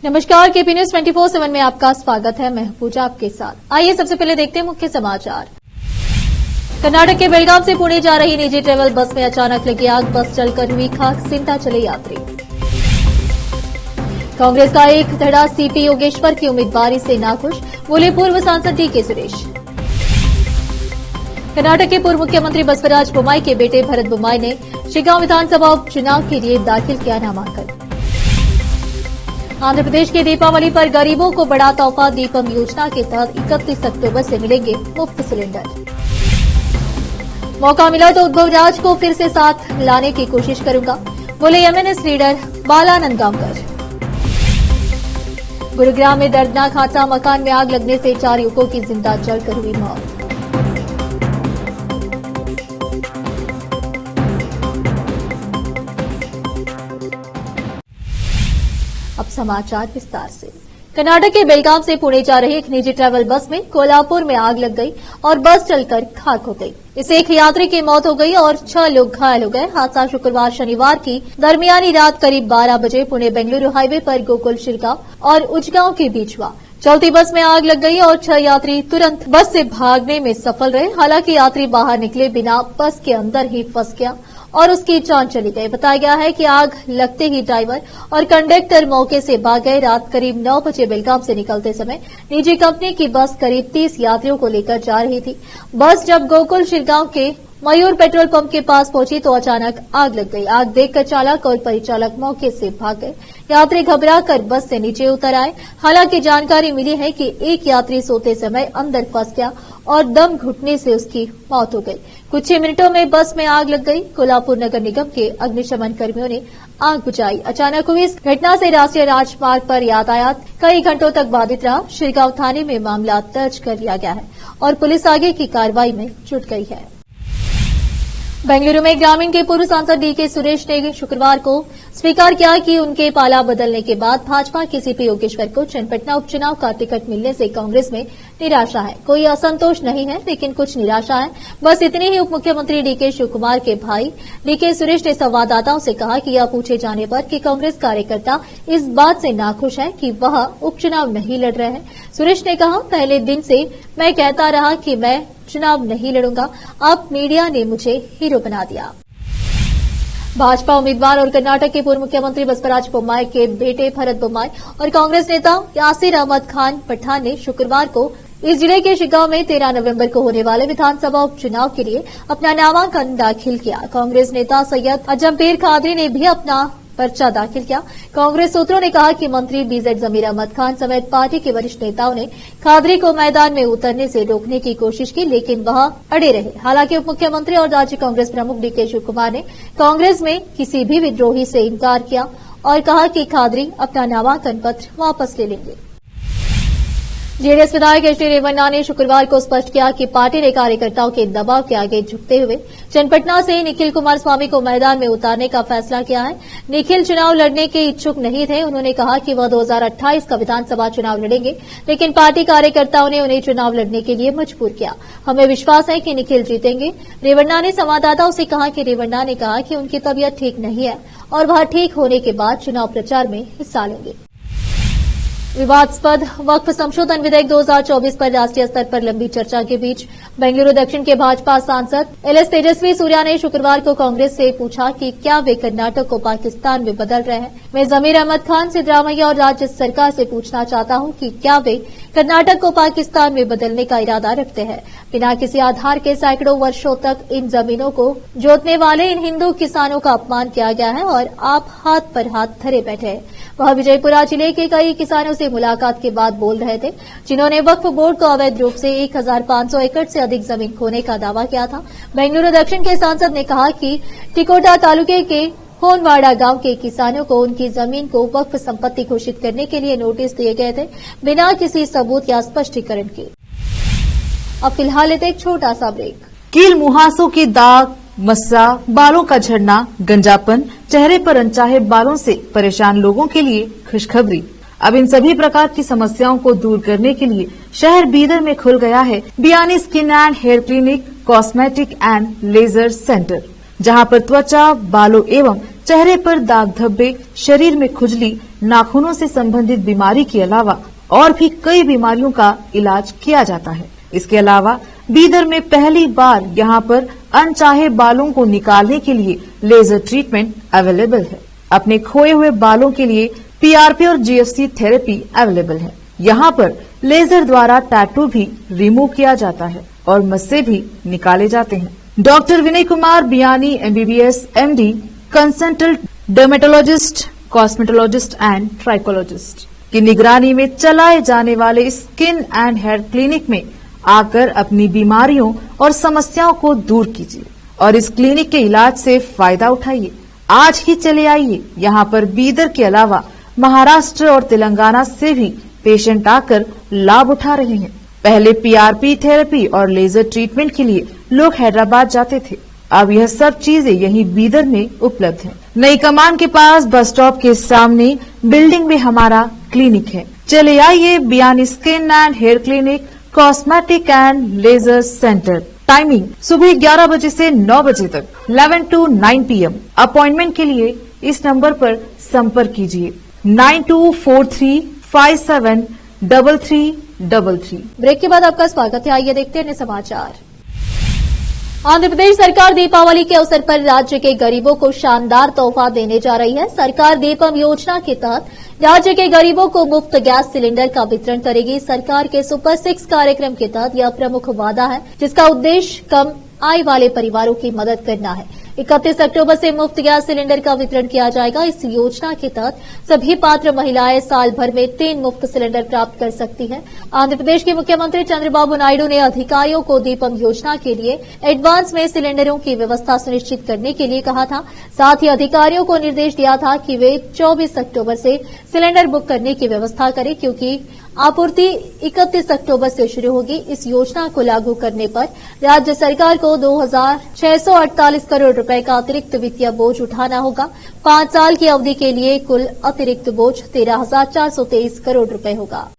नमस्कार, KP news 24/7 में आपका स्वागत है। मैं पूजा आपके साथ। आइए सबसे पहले देखते हैं मुख्य समाचार। कर्नाटक के बेलगाम से पुणे जा रही निजी ट्रेवल बस में अचानक लगी आग, बस जलकर हुई खाक, चिंता चले यात्री। कांग्रेस का एक धड़ा सीपी योगेश्वर की उम्मीदवारी से नाखुश, बोले पूर्व सांसद डीके सुरेश। कर्नाटक के पूर्व मुख्यमंत्री बसवराज बोम्माई के बेटे भरत बोम्माई ने शिगांव विधानसभा उपचुनाव के लिए दाखिल किया नामांकन। आंध्र प्रदेश के दीपावली पर गरीबों को बड़ा तोहफा, दीपम योजना के तहत 31 अक्टूबर से मिलेंगे मुफ्त सिलेंडर। मौका मिला तो उद्धव राज को फिर से साथ लाने की कोशिश करूंगा, बोले एमएनएस लीडर बालानंद गांवकर। गुरुग्राम में दर्दनाक हादसा, मकान में आग लगने से 4 युवकों की जिंदा जलकर हुई मौत। अब समाचार विस्तार से। कर्नाटक के बेलगाम से पुणे जा रही एक निजी ट्रैवल बस में कोल्हापुर में आग लग गई और बस जलकर खाक हो गई। इससे एक यात्री की मौत हो गई और 6 लोग घायल हो गए। हादसा शुक्रवार शनिवार की दरमियानी रात करीब 12 बजे पुणे बेंगलुरु हाईवे पर गोकुल शिरगांव और उजगांव के बीच हुआ। चलती बस में आग लग गई और 6 यात्री तुरंत बस से भागने में सफल रहे। हालांकि यात्री बाहर निकले बिना बस के अंदर ही फंस गया और उसकी जान चली गई। बताया गया है कि आग लगते ही ड्राइवर और कंडक्टर मौके से भाग गए। रात करीब 9 बजे बेलगाम से निकलते समय निजी कंपनी की बस करीब 30 यात्रियों को लेकर जा रही थी। बस जब गोकुल शिरगांव के मयूर पेट्रोल पंप के पास पहुंची तो अचानक आग लग गई। आग देखकर चालक और परिचालक मौके से भाग गए। यात्री घबराकर बस से नीचे उतर आए। हालांकि जानकारी मिली है कि एक यात्री सोते समय अंदर फंस गया और दम घुटने से उसकी मौत हो गई। कुछ ही मिनटों में बस में आग लग गई। कोल्हापुर नगर निगम के अग्निशमन कर्मियों ने आग बुझाई। अचानक हुई इस घटना से राष्ट्रीय राजमार्ग पर यातायात कई घंटों तक बाधित रहा। शिरगांव थाने में मामला दर्ज कर लिया गया है और पुलिस आगे की कार्रवाई में जुट गई है। बेंगलुरु में ग्रामीण के पूर्व सांसद डीके सुरेश ने शुक्रवार को स्वीकार किया कि उनके पाला बदलने के बाद भाजपा के सीपी योगेश्वर को चन्नपटना उपचुनाव का टिकट मिलने से कांग्रेस में निराशा है। कोई असंतोष नहीं है, लेकिन कुछ निराशा है, बस इतनी ही। उप मुख्यमंत्री डीके शिवकुमार के भाई डीके सुरेश ने संवाददाताओं से कहा कि यह पूछे जाने पर कि कांग्रेस कार्यकर्ता इस बात से नाखुश है कि वह उपचुनाव नहीं लड़ रहे हैं। सुरेश ने कहा, पहले दिन से मैं कहता रहा कि मैं चुनाव नहीं लड़ूंगा, अब मीडिया ने मुझे हीरो बना दिया। भाजपा उम्मीदवार और कर्नाटक के पूर्व मुख्यमंत्री बसवराज बोम्माई के बेटे भरत बोम्माई और कांग्रेस नेता यासिर अहमद खान पठान ने शुक्रवार को इस जिले के शिगांव में 13 नवंबर को होने वाले विधानसभा उपचुनाव के लिए अपना नामांकन दाखिल किया। कांग्रेस नेता सैयद अजमपीर खादरी ने भी अपना पर्चा दाखिल किया। कांग्रेस सूत्रों ने कहा कि मंत्री बीजेड जमीर अहमद खान समेत पार्टी के वरिष्ठ नेताओं ने खादरी को मैदान में उतरने से रोकने की कोशिश की, लेकिन वह अड़े रहे। हालांकि उप मुख्यमंत्री और राज्य कांग्रेस प्रमुख डीके शिवकुमार ने कांग्रेस में किसी भी विद्रोही से इनकार किया और कहा कि खादरी अपना नामांकन पत्र वापस ले लेंगे। जेडीएस विधायक एच डी रेवन्ना ने शुक्रवार को स्पष्ट किया कि पार्टी ने कार्यकर्ताओं के दबाव के आगे झुकते हुए चन्नपटना से निखिल कुमारस्वामी को मैदान में उतारने का फैसला किया है। निखिल चुनाव लड़ने के इच्छुक नहीं थे। उन्होंने कहा कि वह 2028 का विधानसभा चुनाव लड़ेंगे, लेकिन पार्टी कार्यकर्ताओं ने उन्हें चुनाव लड़ने के लिए मजबूर किया। हमें विश्वास है कि निखिल जीतेंगे। रेवन्ना ने संवाददाताओं से कहा कि रेवन्ना ने कहा कि उनकी तबीयत ठीक नहीं है और वह ठीक होने के बाद चुनाव प्रचार में हिस्सा लेंगे। विवादास्पद वक्फ संशोधन विधेयक 2024 पर राष्ट्रीय स्तर पर लंबी चर्चा के बीच बेंगलुरु दक्षिण के भाजपा सांसद एलएस तेजस्वी सूर्या ने शुक्रवार को कांग्रेस से पूछा कि क्या वे कर्नाटक को पाकिस्तान में बदल रहे हैं। मैं जमीर अहमद खान, सिद्धरामैया और राज्य सरकार से पूछना चाहता हूं कि क्या वे कर्नाटक को पाकिस्तान में बदलने का इरादा रखते हैं। बिना किसी आधार के सैकड़ों वर्षों तक इन जमीनों को जोतने वाले इन हिंदू किसानों का अपमान किया गया है और आप हाथ पर हाथ धरे बैठे हैं। वह विजयपुरा जिले के कई किसानों से मुलाकात के बाद बोल रहे थे, जिन्होंने वक्फ बोर्ड को अवैध रूप से 1500 एकड़ से अधिक जमीन खोने का दावा किया था। बेंगलुरु दक्षिण के सांसद ने कहा कि टिकोटा तालुके के होनवाड़ा गांव के किसानों को उनकी जमीन को वक्फ संपत्ति घोषित करने के लिए नोटिस दिए गए थे, बिना किसी सबूत या स्पष्टीकरण के। अब फिलहाल लेते एक छोटा सा ब्रेक। कील मुहासों की दाग, मस्सा, बालों का झड़ना, गंजापन, चेहरे पर अनचाहे बालों से परेशान लोगों के लिए खुशखबरी। अब इन सभी प्रकार की समस्याओं को दूर करने के लिए शहर बीदर में खुल गया है Biyani skin and hair clinic, cosmetic and laser centre, जहां पर त्वचा, बालों एवं चेहरे पर दाग धब्बे, शरीर में खुजली, नाखूनों से संबंधित बीमारी के अलावा और भी कई बीमारियों का इलाज किया जाता है। इसके अलावा बीदर में पहली बार यहाँ पर अनचाहे बालों को निकालने के लिए लेजर ट्रीटमेंट अवेलेबल है। अपने खोए हुए बालों के लिए पीआरपी और जीएफसी थेरेपी अवेलेबल है। यहाँ पर लेजर द्वारा टैटू भी रिमूव किया जाता है और मस्से भी निकाले जाते हैं। Doctor Vinay Kumar Biyani MBBS MD, consultant dermatologist, cosmetologist and trichologist की निगरानी में चलाए जाने वाले स्किन एंड हेयर क्लिनिक में आकर अपनी बीमारियों और समस्याओं को दूर कीजिए और इस क्लिनिक के इलाज से फायदा उठाइए। आज ही चले आइए। यहाँ पर बीदर के अलावा महाराष्ट्र और तेलंगाना से भी पेशेंट आकर लाभ उठा रहे हैं। पहले पीआरपी थेरेपी और लेजर ट्रीटमेंट के लिए लोग हैदराबाद जाते थे। अब यह सब चीजें यहीं बीदर में उपलब्ध हैं। नई कमान के पास बस स्टॉप के सामने बिल्डिंग में हमारा क्लिनिक है। चले आइए Biyani skin and hair clinic, cosmetic and laser centre. Timing सुबह 11 बजे से 9 बजे तक, 11 to 9 PM। अपॉइंटमेंट के लिए इस नंबर पर संपर्क कीजिए 9243573333। ब्रेक के बाद आपका स्वागत है। आइए देखते हैं समाचार। आंध्र प्रदेश सरकार दीपावली के अवसर पर राज्य के गरीबों को शानदार तोहफा देने जा रही है। सरकार दीपम योजना के तहत राज्य के गरीबों को मुफ्त गैस सिलेंडर का वितरण करेगी। सरकार के सुपर 6 कार्यक्रम के तहत यह प्रमुख वादा है, जिसका उद्देश्य कम आय वाले परिवारों की मदद करना है। 31 अक्टूबर से मुफ्त गैस सिलेंडर का वितरण किया जाएगा। इस योजना के तहत सभी पात्र महिलाएं साल भर में 3 मुफ्त सिलेंडर प्राप्त कर सकती हैं। आंध्र प्रदेश के मुख्यमंत्री चंद्रबाबू नायडू ने अधिकारियों को दीपम योजना के लिए एडवांस में सिलेंडरों की व्यवस्था सुनिश्चित करने के लिए कहा था। साथ ही अधिकारियों को निर्देश दिया था कि वे 24 अक्टूबर से सिलेंडर बुक करने की व्यवस्था करें, क्योंकि आपूर्ति 31 अक्टूबर से शुरू होगी। इस योजना को लागू करने पर राज्य सरकार को 2648 करोड़ रुपए का अतिरिक्त वित्तीय बोझ उठाना होगा। 5 साल की अवधि के लिए कुल अतिरिक्त बोझ 13,423 करोड़ रुपए होगा।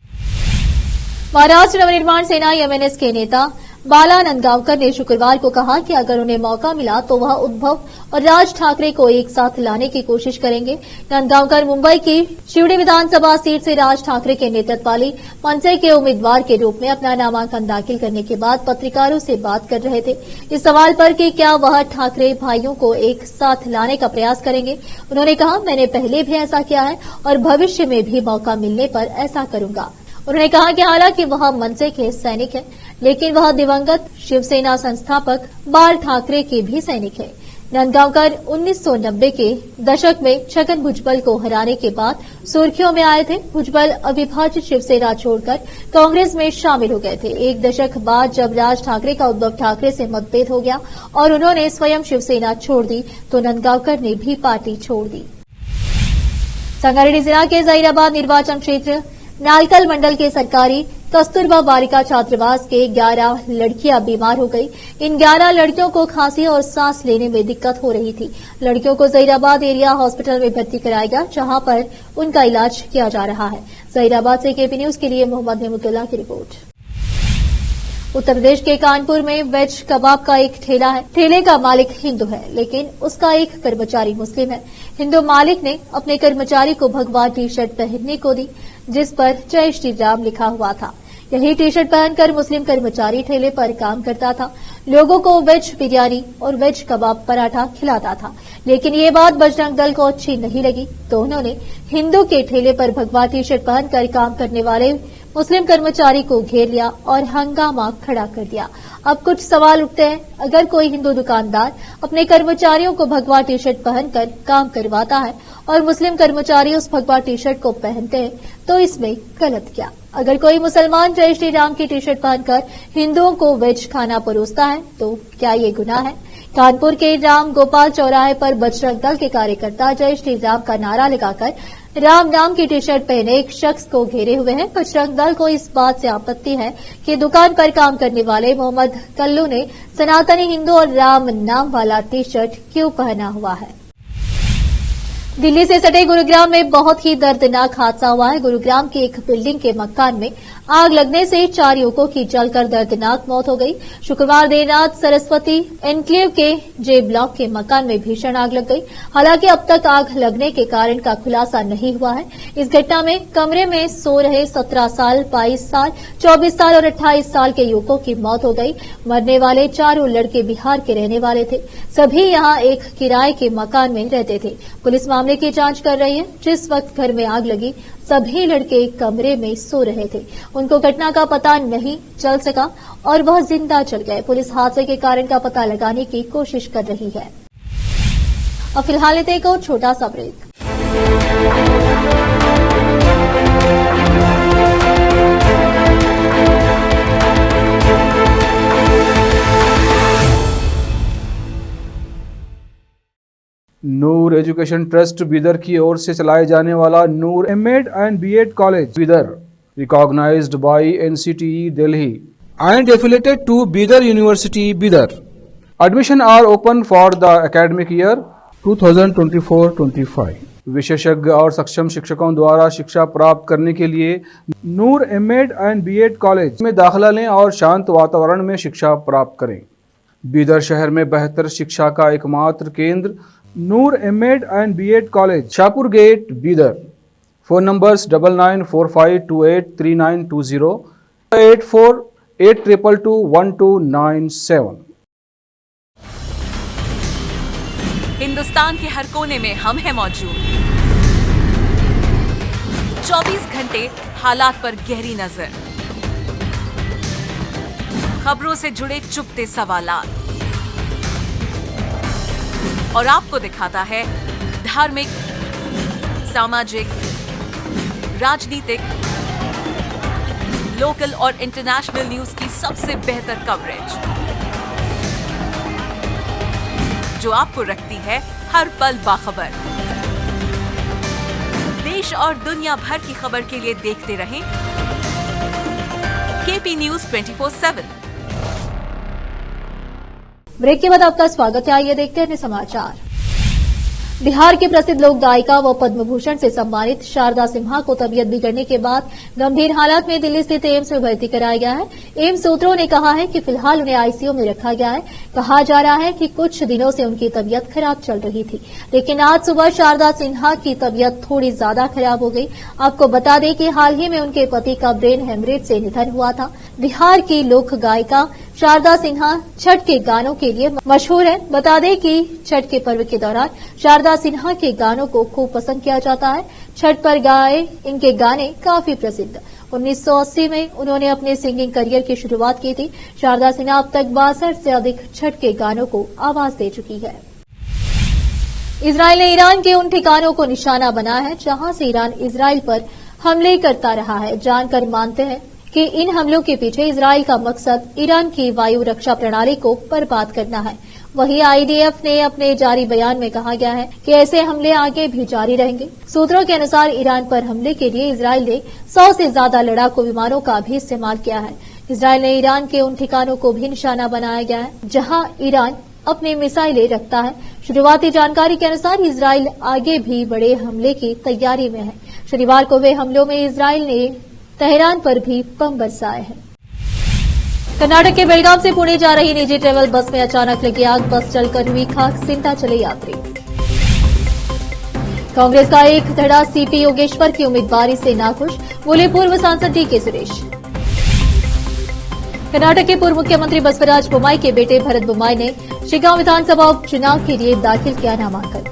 महाराष्ट्र नवनिर्माण सेना एमएनएस के नेता बाला नंदगांवकर ने शुक्रवार को कहा कि अगर उन्हें मौका मिला तो वह उद्धव और राज ठाकरे को एक साथ लाने की कोशिश करेंगे। नंदगांवकर मुंबई की शिवड़ी विधानसभा सीट से राज ठाकरे के नेतृत्व वाली मनसे के उम्मीदवार के रूप में अपना नामांकन दाखिल करने के बाद पत्रकारों से बात कर रहे थे। इस सवाल पर कि क्या वह ठाकरे भाइयों को एक साथ लाने का प्रयास करेंगे, उन्होंने कहा, मैंने पहले भी ऐसा किया है और भविष्य में भी मौका मिलने पर ऐसा करूंगा। उन्होंने कहा कि हालांकि वह मनसे के सैनिक हैं, लेकिन वह दिवंगत शिवसेना संस्थापक बाल ठाकरे के भी सैनिक हैं। नंदगांवकर 1990 के दशक में छगन भुजबल को हराने के बाद सुर्खियों में आए थे। भुजबल अविभाजित शिवसेना छोड़कर कांग्रेस में शामिल हो गए थे। एक दशक बाद जब राज ठाकरे का उद्धव ठाकरे से मतभेद हो गया और उन्होंने स्वयं शिवसेना छोड़ दी, तो नंदगांवकर ने भी पार्टी छोड़ दी। संगारेड्डी जिला के जहीराबाद निर्वाचन क्षेत्र नालकल मंडल के सरकारी कस्तूरबा बालिका छात्रावास के 11 लड़कियां बीमार हो गई। इन 11 लड़कियों को खांसी और सांस लेने में दिक्कत हो रही थी। लड़कियों को जहीराबाद एरिया हॉस्पिटल में भर्ती कराया गया, जहां पर उनका इलाज किया जा रहा है। जहीराबाद से केपी न्यूज के लिए मोहम्मद नेमुतुल्लाह की रिपोर्ट। उत्तर प्रदेश के कानपुर में वेज कबाब का एक ठेला है। ठेले का मालिक हिंदू है, लेकिन उसका एक कर्मचारी मुस्लिम है। हिंदू मालिक ने अपने कर्मचारी को भगवा टी शर्ट पहनने को दी, जिस पर जय श्री राम लिखा हुआ था। यही टी शर्ट पहनकर मुस्लिम कर्मचारी ठेले पर काम करता था। लोगों को वेज बिरयानी और वेज कबाब पराठा खिलाता था, लेकिन ये बात बजरंग दल को अच्छी नहीं लगी, तो उन्होंने हिंदू के ठेले पर भगवा टी शर्ट पहनकर काम करने वाले मुस्लिम कर्मचारी को घेर लिया और हंगामा खड़ा कर दिया। अब कुछ सवाल उठते हैं, अगर कोई हिंदू दुकानदार अपने कर्मचारियों को भगवा टी शर्ट पहनकर काम करवाता है और मुस्लिम कर्मचारी उस भगवा टी शर्ट को पहनते हैं, तो इसमें गलत क्या? अगर कोई मुसलमान जय श्री राम की टी शर्ट पहनकर हिंदुओं को वेज खाना परोसता है, तो क्या ये गुनाह है? कानपुर के राम गोपाल चौराहे पर बजरंग दल के कार्यकर्ता जय श्री राम का नारा लगाकर राम नाम की टी शर्ट पहने एक शख्स को घेरे हुए हैं। बजरंग दल को इस बात से आपत्ति है कि दुकान पर काम करने वाले मोहम्मद कल्लू ने सनातनी हिंदू और राम नाम वाला टी शर्ट क्यों पहना हुआ है। दिल्ली से सटे गुरुग्राम में बहुत ही दर्दनाक हादसा हुआ है। गुरुग्राम की एक बिल्डिंग के मकान में आग लगने से 4 युवकों की जलकर दर्दनाक मौत हो गई। शुक्रवार देर रात सरस्वती एनक्लेव के जे ब्लॉक के मकान में भीषण आग लग गई। हालांकि अब तक आग लगने के कारण का खुलासा नहीं हुआ है। इस घटना में कमरे में सो रहे 17 साल, 22 साल, 24 साल और 28 साल के युवकों की मौत हो गई। मरने वाले चारों लड़के बिहार के रहने वाले थे। सभी यहां एक किराए के मकान में रहते थे। पुलिस मामले की जांच कर रही है। जिस वक्त घर में आग लगी सभी लड़के कमरे में सो रहे थे। उनको घटना का पता नहीं चल सका और वह जिंदा चल गए। पुलिस हादसे के कारण का पता लगाने की कोशिश कर रही है। अब फिलहाल लेते एक और छोटा सा break. Noor education trust Bidar की ओर से चलाए जाने वाला Noor MEd and BEd college Bidar, recognised by NCTE Delhi and affiliated to Bidar University, Bidar. Admission are open for the academic year 2024-25. विशेषज्ञ और सक्षम शिक्षकों द्वारा शिक्षा प्राप्त करने के लिए नूर एमएड एंड बीएड कॉलेज में दाखिला लें और शांत वातावरण में शिक्षा प्राप्त करें। बीदर शहर में बेहतर शिक्षा का एकमात्र केंद्र Noor MEd and BEd college, Shahpur gate, Bidar. Phone numbers 9945283920, 8482221297। Hindustan के हर कोने में हम हैं मौजूद। 24 घंटे हालात पर गहरी नजर, खबरों से जुड़े चुपते सवालात और आपको दिखाता है धार्मिक, सामाजिक, राजनीतिक, लोकल और इंटरनेशनल न्यूज की सबसे बेहतर कवरेज जो आपको रखती है हर पल बाखबर। देश और दुनिया भर की खबर के लिए देखते रहें केपी न्यूज 24/7। ब्रेक के बाद आपका स्वागत है। आइए देखते हैं समाचार। बिहार की प्रसिद्ध लोक गायिका व पद्म भूषण से सम्मानित शारदा सिन्हा को तबीयत बिगड़ने के बाद गंभीर हालात में दिल्ली स्थित एम्स में भर्ती कराया गया है। एम्स सूत्रों ने कहा है कि फिलहाल उन्हें आईसीयू में रखा गया है। कहा जा रहा है कि कुछ दिनों से उनकी तबीयत खराब चल रही थी, लेकिन आज सुबह शारदा सिन्हा की तबीयत थोड़ी ज्यादा खराब हो गई। आपको बता दें कि हाल ही में उनके पति का ब्रेन हेमरेज से निधन हुआ था। बिहार की लोक गायिका शारदा सिन्हा छठ के गानों के लिए मशहूर है। बता दें कि छठ के पर्व के दौरान शारदा सिन्हा के गानों को खूब पसंद किया जाता है। छठ पर गाए इनके गाने काफी प्रसिद्ध। 1980 में उन्होंने अपने सिंगिंग करियर की शुरुआत की थी। शारदा सिन्हा अब तक 62 से अधिक छठ के गानों को आवाज दे चुकी है। इजरायल ने ईरान के उन ठिकानों को निशाना बनाया है जहां से ईरान इजरायल पर हमले करता रहा है। जानकर मानते हैं कि इन हमलों के पीछे इजरायल का मकसद ईरान की वायु रक्षा प्रणाली को बर्बाद करना है। वहीं आईडीएफ ने अपने जारी बयान में कहा गया है कि ऐसे हमले आगे भी जारी रहेंगे। सूत्रों के अनुसार ईरान पर हमले के लिए इजरायल ने 100 से ज्यादा लड़ाकू विमानों का भी इस्तेमाल किया है। इजरायल ने ईरान के उन ठिकानों को भी निशाना बनाया गया है जहां ईरान अपनी मिसाइलें रखता है। शुरुआती जानकारी के अनुसार इजरायल आगे भी बड़े हमले की तैयारी में है। शनिवार को हुए हमलों में इजरायल ने तेहरान पर भी बम बरसाए हैं। कर्नाटक के बेलगाम से पुणे जा रही निजी ट्रैवल बस में अचानक लगी आग। बस जलकर हुई खाक, चिंता चले यात्री। कांग्रेस का एक धड़ा सीपी योगेश्वर की उम्मीदवारी से नाखुश, बोले पूर्व सांसद डीके सुरेश। कर्नाटक के पूर्व मुख्यमंत्री बसवराज बोम्माई के बेटे भरत बोम्माई ने शिगांव विधानसभा उपचुनाव के लिए दाखिल किया नामांकन।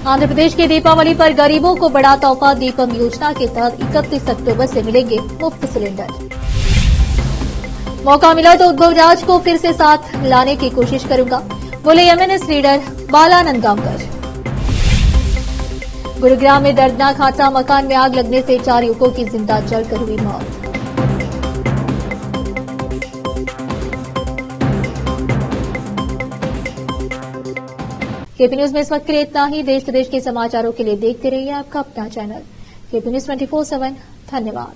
आंध्र प्रदेश के दीपावली पर गरीबों को बड़ा तोहफा। दीपम योजना के तहत 31 अक्टूबर से मिलेंगे मुफ्त सिलेंडर। मौका मिला तो उद्धव राज को फिर से साथ लाने की कोशिश करूंगा, बोले एमएनएस लीडर बाला नंदगांवकर। गुरुग्राम में दर्दनाक हादसा, मकान में आग लगने से 4 युवकों की जिंदा जलकर हुई मौत। केपी न्यूज में इस वक्त के लिए इतना ही। देश प्रदेश के समाचारों के लिए देखते रहिए आपका अपना चैनल केपी न्यूज 24/7। धन्यवाद।